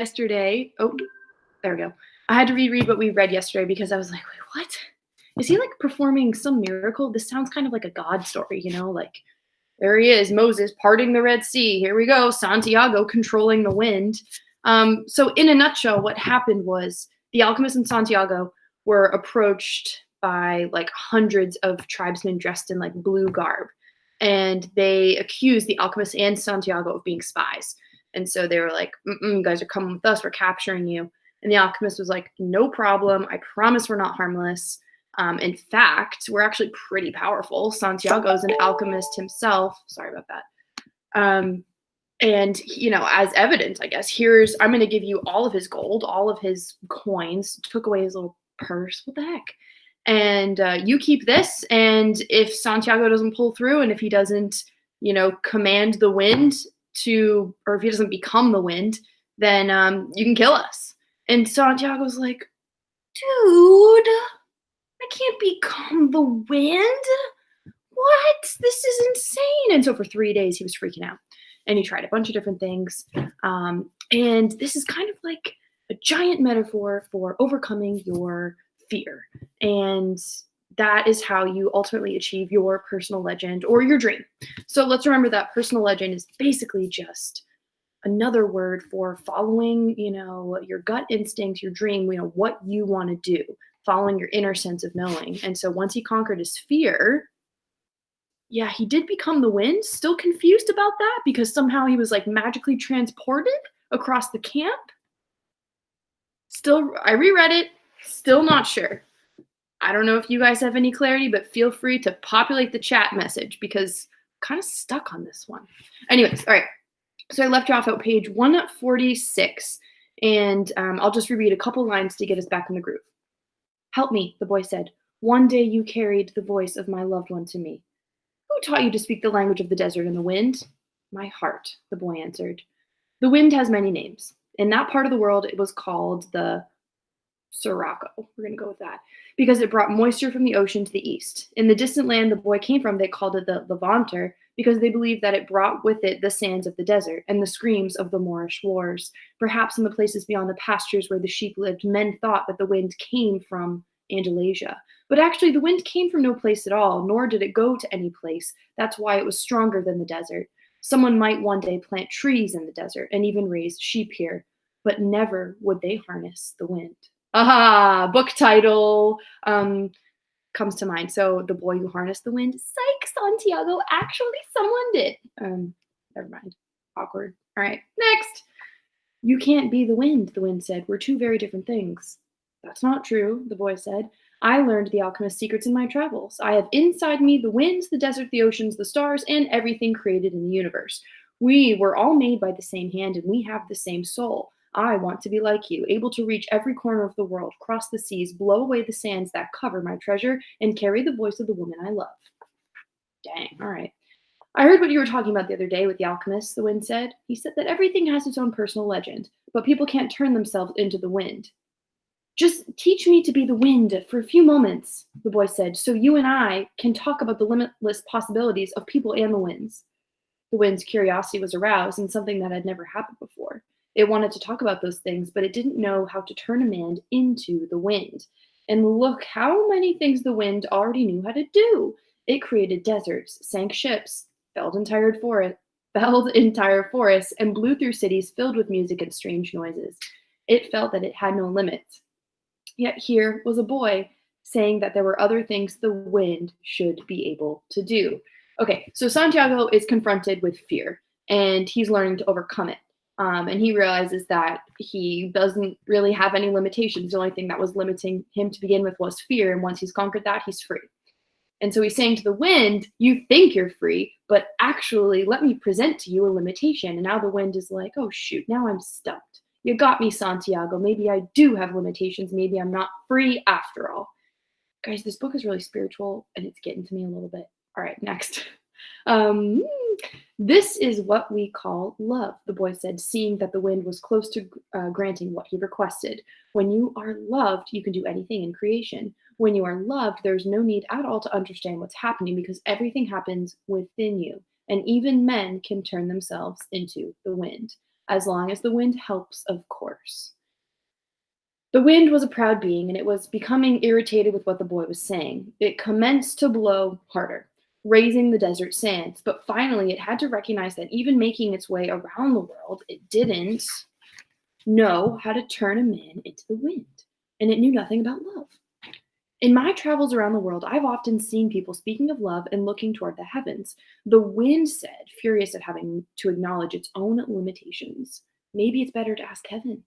Yesterday. Oh, there we go. I had to reread what we read yesterday because I was like, wait, what? Is he like performing some miracle? This sounds kind of like a God story, Like there he is, Moses parting the Red Sea. Here we go, Santiago controlling the wind. So, in a nutshell, what happened was the alchemist and Santiago were approached by like hundreds of tribesmen dressed in like blue garb, and they accused the alchemist and Santiago of being spies. And so they were like, you guys are coming with us, we're capturing you. And the alchemist was like, no problem. I promise we're not harmless. In fact, we're actually pretty powerful. Santiago's an alchemist himself. Sorry about that. And as evidence, I guess, I'm going to give you all of his gold, all of his coins, took away his little purse. What the heck? And you keep this. And if Santiago doesn't pull through, and if he doesn't, command the wind or if he doesn't become the wind, then you can kill us. And Santiago's like, dude, I can't become the wind. What? This is insane. And so for 3 days, he was freaking out. And he tried a bunch of different things. And this is kind of like a giant metaphor for overcoming your fear. And that is how you ultimately achieve your personal legend or your dream. So let's remember that personal legend is basically just another word for following, your gut instinct, your dream, what you want to do, following your inner sense of knowing. And so once he conquered his fear, yeah, he did become the wind. Still confused about that because somehow he was like magically transported across the camp. Still, I reread it, still not sure. I don't know if you guys have any clarity, but feel free to populate the chat message because I'm kind of stuck on this one. Anyways, all right. So I left you off at page 146, and I'll just reread a couple lines to get us back in the groove. Help me, the boy said. One day you carried the voice of my loved one to me. Who taught you to speak the language of the desert and the wind? My heart, the boy answered. The wind has many names. In that part of the world, it was called the Sirocco. We're going to go with that because it brought moisture from the ocean to the east. In the distant land the boy came from, they called it the Levanter because they believed that it brought with it the sands of the desert and the screams of the Moorish wars. Perhaps in the places beyond the pastures where the sheep lived, men thought that the wind came from Andalusia. But actually, the wind came from no place at all, nor did it go to any place. That's why it was stronger than the desert. Someone might one day plant trees in the desert and even raise sheep here, but never would they harness the wind. Aha, book title comes to mind. So the boy who harnessed the wind, psych, Santiago, actually someone did. Never mind, awkward. All right, next. You can't be the wind said. We're two very different things. That's not true, the boy said. I learned the alchemist's secrets in my travels. I have inside me the winds, the desert, the oceans, the stars, and everything created in the universe. We were all made by the same hand, and we have the same soul. I want to be like you, able to reach every corner of the world, cross the seas, blow away the sands that cover my treasure, and carry the voice of the woman I love. Dang, all right. I heard what you were talking about the other day with the alchemist, the wind said. He said that everything has its own personal legend, but people can't turn themselves into the wind. Just teach me to be the wind for a few moments, the boy said, so you and I can talk about the limitless possibilities of people and the winds. The wind's curiosity was aroused in something that had never happened before. It wanted to talk about those things, but it didn't know how to turn a man into the wind. And look how many things the wind already knew how to do. It created deserts, sank ships, felled entire forests, and blew through cities filled with music and strange noises. It felt that it had no limits. Yet here was a boy saying that there were other things the wind should be able to do. Okay, so Santiago is confronted with fear, and he's learning to overcome it. And he realizes that he doesn't really have any limitations. The only thing that was limiting him to begin with was fear, and once he's conquered that, he's free. And so he's saying to the wind, you think you're free, but actually, let me present to you a limitation. And now the wind is like, oh, shoot, now I'm stumped. You got me, Santiago. Maybe I do have limitations. Maybe I'm not free after all. Guys, this book is really spiritual, and it's getting to me a little bit. All right, next. This is what we call love, the boy said, seeing that the wind was close to granting what he requested. When you are loved, you can do anything in creation. When you are loved, there's no need at all to understand what's happening because everything happens within you. And even men can turn themselves into the wind. as long as the wind helps, of course. The wind was a proud being, and it was becoming irritated with what the boy was saying. It commenced to blow harder, raising the desert sands, but finally it had to recognize that even making its way around the world, it didn't know how to turn a man into the wind, and it knew nothing about love. In my travels around the world, I've often seen people speaking of love and looking toward the heavens. The wind said, furious at having to acknowledge its own limitations, maybe it's better to ask heaven.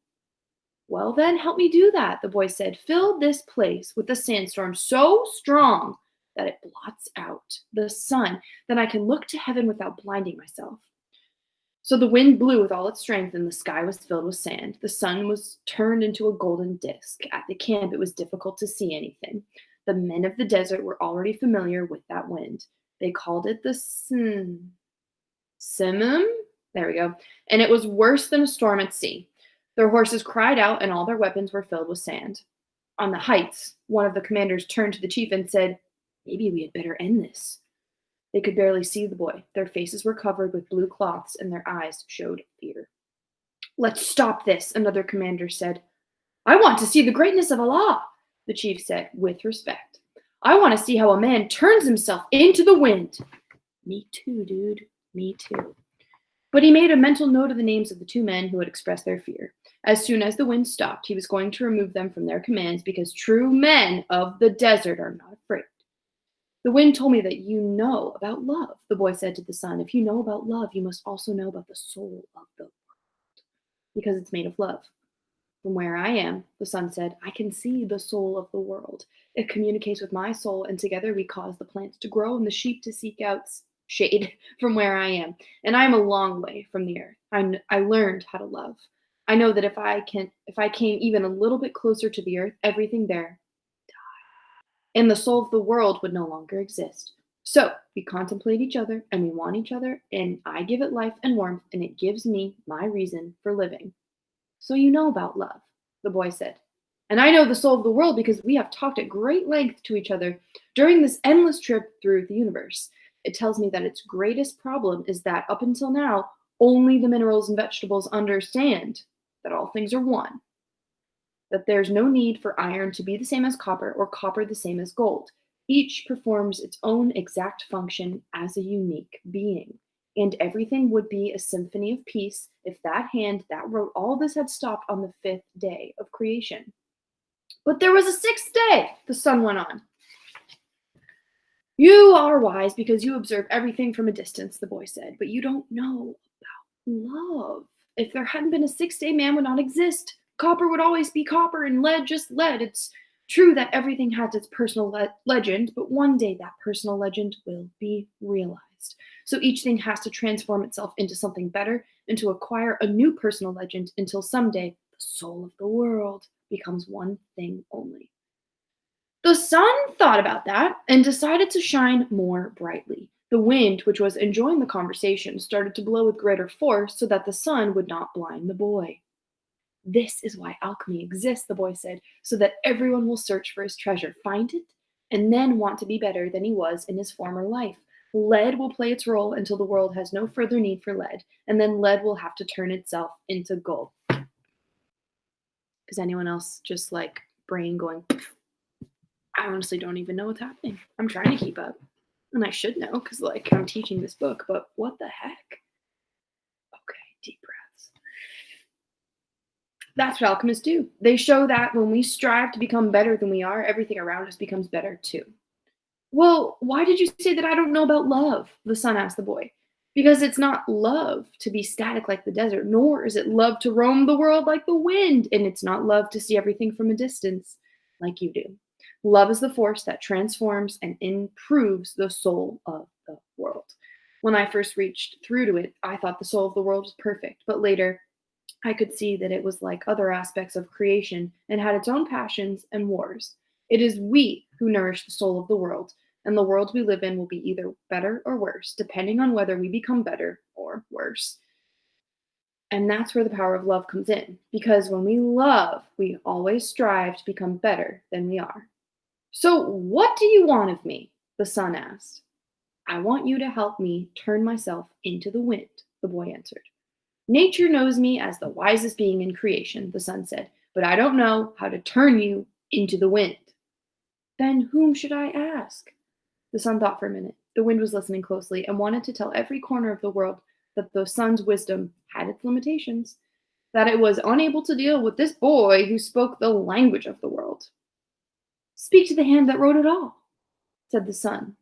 Well, then, help me do that, the boy said. Fill this place with a sandstorm so strong that it blots out the sun, then I can look to heaven without blinding myself. So the wind blew with all its strength, and the sky was filled with sand. The sun was turned into a golden disk. At the camp, it was difficult to see anything. The men of the desert were already familiar with that wind. They called it the simum. There we go. And it was worse than a storm at sea. Their horses cried out, and all their weapons were filled with sand. On the heights, one of the commanders turned to the chief and said, "Maybe we had better end this." They could barely see the boy. Their faces were covered with blue cloths, and their eyes showed fear. "Let's stop this," another commander said. "I want to see the greatness of Allah," the chief said with respect. "I want to see how a man turns himself into the wind." "Me too, dude. Me too." But he made a mental note of the names of the two men who had expressed their fear. As soon as the wind stopped, he was going to remove them from their commands because true men of the desert are not afraid. "The wind told me that you know about love," the boy said to the sun. "If you know about love, you must also know about the soul of the world, because it's made of love." "From where I am," the sun said, "I can see the soul of the world. It communicates with my soul, and together we cause the plants to grow and the sheep to seek out shade from where I am. And I am a long way from the earth. I learned how to love. I know that if I came even a little bit closer to the earth, everything there and the soul of the world would no longer exist. So we contemplate each other and we want each other, and I give it life and warmth, and it gives me my reason for living." "So you know about love," the boy said. "And I know the soul of the world because we have talked at great length to each other during this endless trip through the universe. It tells me that its greatest problem is that up until now, only the minerals and vegetables understand that all things are one, that there's no need for iron to be the same as copper or copper the same as gold. Each performs its own exact function as a unique being. And everything would be a symphony of peace if that hand that wrote all this had stopped on the fifth day of creation." "But there was a sixth day," the sun went on. "You are wise because you observe everything from a distance," the boy said, "but you don't know about love. If there hadn't been a sixth day, man would not exist. Copper would always be copper and lead just lead. It's true that everything has its personal legend, but one day that personal legend will be realized. So each thing has to transform itself into something better and to acquire a new personal legend until someday the soul of the world becomes one thing only." The sun thought about that and decided to shine more brightly. The wind, which was enjoying the conversation, started to blow with greater force so that the sun would not blind the boy. "This is why alchemy exists," the boy said, "so that everyone will search for his treasure, find it, and then want to be better than he was in his former life. Lead will play its role until the world has no further need for lead, and then lead will have to turn itself into gold." Is anyone else just like brain going, I honestly don't even know what's happening. I'm trying to keep up. And I should know because, like, I'm teaching this book, but what the heck? Okay, deep breaths. That's what alchemists do. They show that when we strive to become better than we are, everything around us becomes better too. "Well, why did you say that I don't know about love?" the son asked the boy. "Because it's not love to be static like the desert, nor is it love to roam the world like the wind, and it's not love to see everything from a distance like you do. Love is the force that transforms and improves the soul of the world. When I first reached through to it, I thought the soul of the world was perfect, but later I could see that it was like other aspects of creation and had its own passions and wars. It is we who nourish the soul of the world, and the world we live in will be either better or worse, depending on whether we become better or worse." And that's where the power of love comes in, because when we love, we always strive to become better than we are. "So, what do you want of me?" the sun asked. "I want you to help me turn myself into the wind," the boy answered. Nature knows me as the wisest being in creation, the sun said, but I don't know how to turn you into the wind. Then whom should I ask? The sun thought for a minute. The wind was listening closely and wanted to tell every corner of the world that the sun's wisdom had its limitations, that it was unable to deal with this boy who spoke the language of the world. Speak to the hand that wrote it all, said the sun.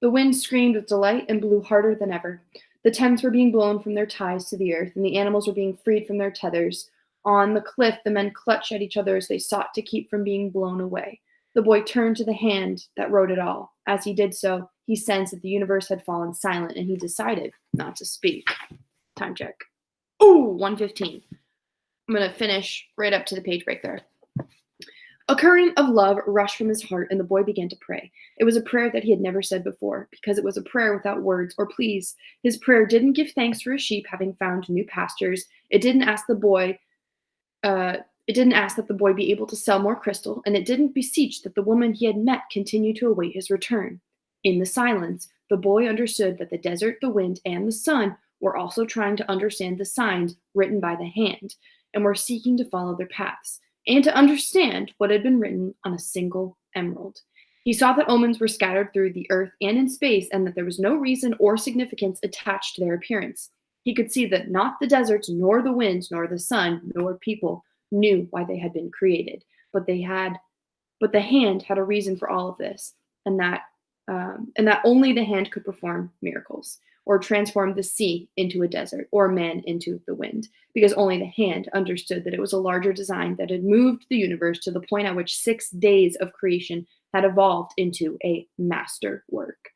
The wind screamed with delight and blew harder than ever. The tents were being blown from their ties to the earth, and the animals were being freed from their tethers. On the cliff, the men clutched at each other as they sought to keep from being blown away. The boy turned to the hand that wrote it all. As he did so, he sensed that the universe had fallen silent, and he decided not to speak. Time check. Ooh, 1:15. I'm going to finish right up to the page break there. A current of love rushed from his heart, and the boy began to pray. It was a prayer that he had never said before, because it was a prayer without words or pleas. His prayer didn't give thanks for his sheep having found new pastures. It didn't ask that the boy be able to sell more crystal, and it didn't beseech that the woman he had met continue to await his return. In the silence, the boy understood that the desert, the wind, and the sun were also trying to understand the signs written by the hand, and were seeking to follow their paths, and to understand what had been written on a single emerald. He saw that omens were scattered through the earth and in space, and that there was no reason or significance attached to their appearance. He could see that not the deserts, nor the winds, nor the sun, nor people knew why they had been created, but the hand had a reason for all of this, and that only the hand could perform miracles, or transform the sea into a desert, or man into the wind, because only the hand understood that it was a larger design that had moved the universe to the point at which 6 days of creation had evolved into a master work.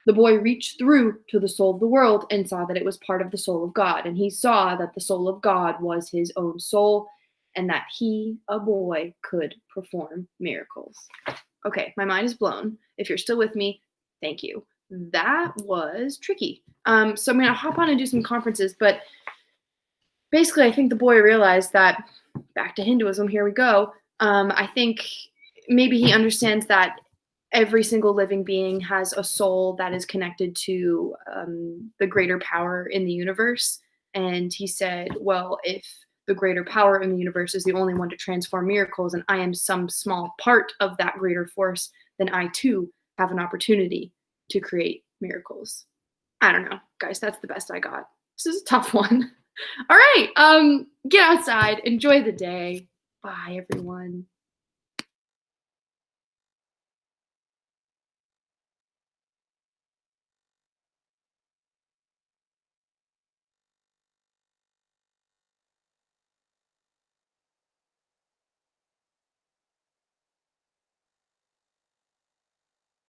The boy reached through to the soul of the world and saw that it was part of the soul of God, and he saw that the soul of God was his own soul, and that he, a boy, could perform miracles. Okay, my mind is blown. If you're still with me, thank you. That was tricky. So I'm going to hop on and do some conferences, but basically I think the boy realized that, back to Hinduism, here we go. I think maybe he understands that every single living being has a soul that is connected to the greater power in the universe. And he said, well, if the greater power in the universe is the only one to transform miracles, and I am some small part of that greater force, then I too have an opportunity to create miracles. I don't know, guys, that's the best I got. This is a tough one. All right, get outside, enjoy the day. Bye, everyone.